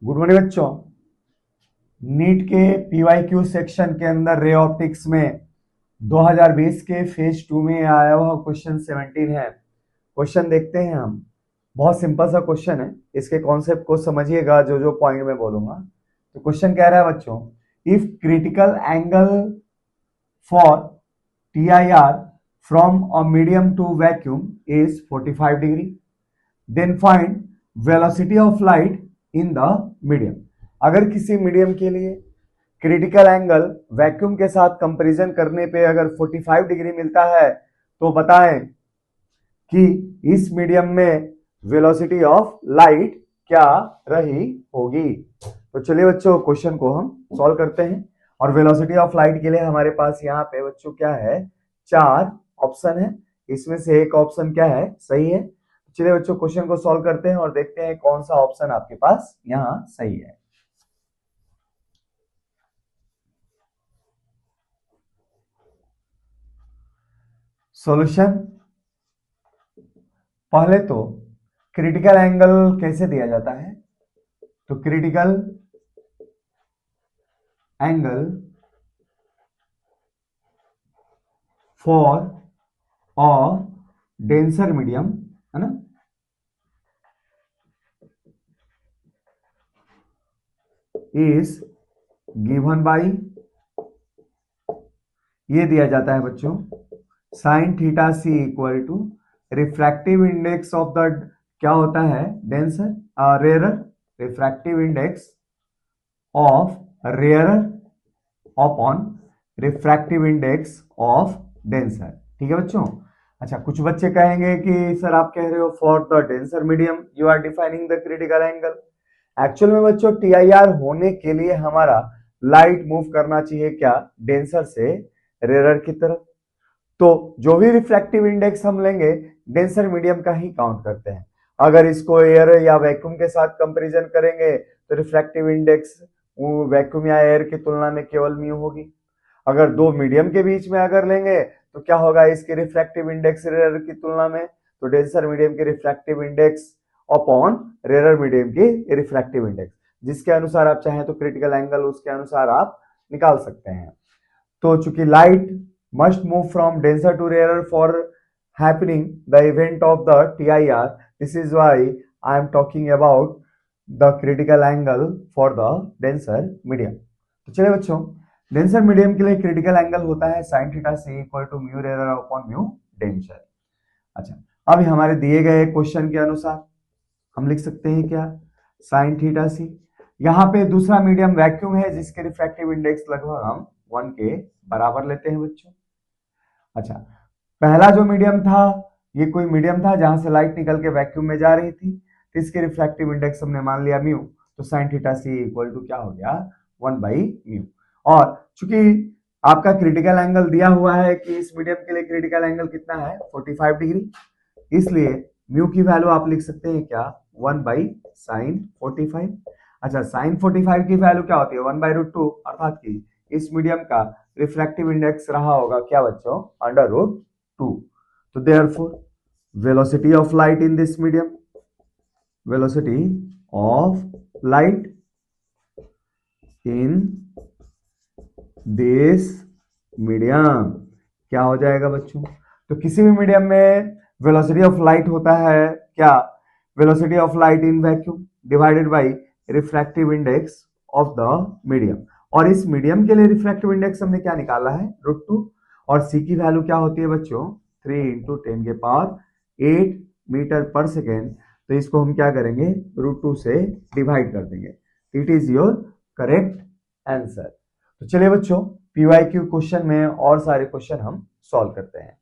Good morning बच्चों। NEET के PYQ section के अंदर रे ऑप्टिक्स में 2020 के फेज 2 में आया हुआ क्वेश्चन 17 है। क्वेश्चन देखते हैं हम। बहुत सिंपल सा क्वेश्चन है, इसके कॉन्सेप्ट को समझिएगा जो जो पॉइंट में बोलूंगा। तो क्वेश्चन कह रहा है बच्चों, if critical angle for TIR from a medium to vacuum is 45 degree, then find velocity of light in the medium. अगर किसी मीडियम के लिए क्रिटिकल एंगल वैक्यूम के साथ कंपैरिजन करने पे अगर 45 डिग्री मिलता है तो बताएं कि इस मीडियम में वेलोसिटी ऑफ लाइट क्या रही होगी। तो चलिए बच्चों क्वेश्चन को हम सॉल्व करते हैं। और वेलोसिटी ऑफ लाइट के लिए हमारे पास यहाँ पे बच्चों क्या है, 4 ऑप्शन है। इसमें से एक ऑप्शन क्या है, सही है। चलिए बच्चों क्वेश्चन को सॉल्व करते हैं और देखते हैं कौन सा ऑप्शन आपके पास यहाँ सही है। सॉल्यूशन, पहले तो क्रिटिकल एंगल कैसे दिया जाता है, तो critical angle for a denser medium है ना, इज गिवन बाय, ये दिया जाता है बच्चों sine theta C equal to refractive index of the, क्या होता है, denser rarer, refractive index of rarer upon refractive index of denser. ठीक है बच्चों। अच्छा, कुछ बच्चे कहेंगे कि सर आप कह रहे हो for the denser medium you are defining the critical angle. Actual में बच्चों TIR होने के लिए हमारा लाइट मूव करना चाहिए क्या, डेंसर से रेयरर की तरफ। तो जो भी रिफ्रैक्टिव इंडेक्स हम लेंगे डेंसर मीडियम का ही काउंट करते हैं। अगर इसको एयर या वैक्यूम के साथ कंपैरिजन करेंगे तो रिफ्रैक्टिव इंडेक्स वैक्यूम या एयर की तुलना में केवल म्यू होगी। अगर दो मीडियम के बीच में अगर लेंगे तो क्या होगा, इसकी रिफ्रैक्टिव इंडेक्स रेयर की तुलना में, तो डेंसर मीडियम की refractive index upon rare medium की रिफ्रैक्टिव इंडेक्स, जिसके अनुसार आप चाहें तो क्रिटिकल एंगल उसके अनुसार आप निकाल सकते हैं। तो चूंकि light must move from denser to rarer for happening the event of the TIR, this is why I am talking about the critical angle for the denser medium। तो चलिए बच्चों, डेंसर मीडियम के लिए क्रिटिकल एंगल होता है sin theta से equal to mu rare upon mu denser. अच्छा, अब हमारे दिए गए क्वेश्चन के अनुसार हम लिख सकते हैं क्या, sin थीटा सी, यहाँ पे दूसरा मीडियम वैक्यूम है जिसके रिफ्रैक्टिव इंडेक्स लगभग हम 1 के बराबर लेते हैं बच्चों। अच्छा, पहला जो मीडियम था ये कोई मीडियम था जहां से लाइट निकल के वैक्यूम में जा रही थी, तो इसके रिफ्रैक्टिव इंडेक्स हमने मान लिया म्यू, तो sin theta C equal to क्या हो गया, 1/म्यू। और चूंकि आपका क्रिटिकल एंगल दिया हुआ है कि इस मीडियम के लिए क्रिटिकल एंगल कितना है, 45 डिग्री, इसलिए म्यू की वैल्यू आप लिख सकते हैं क्या, 1/sin45। अच्छा, sin45 की वैल्यू क्या होती है, 1/√2, अर्थात कि इस मीडियम का रिफ्रैक्टिव इंडेक्स रहा होगा क्या बच्चों, √2। तो therefore velocity of light in this medium, velocity of light in this medium क्या हो जाएगा बच्चों, तो किसी भी मीडियम में वेलोसिटी ऑफ लाइट होता है क्या, velocity of light in vacuum divided by refractive index of the medium. और इस मीडियम के लिए रिफ्रैक्टिव इंडेक्स हमने क्या निकाला है, √2, और सी की वैल्यू क्या होती है बच्चों, 3 × 10⁸ मीटर पर सेकेंड। तो इसको हम क्या करेंगे, √2 से डिवाइड कर देंगे। It is your correct answer. तो चलिए बच्चों, PYQ क्वेश्चन में और सारे क्वेश्चन हम सॉल्व करते हैं।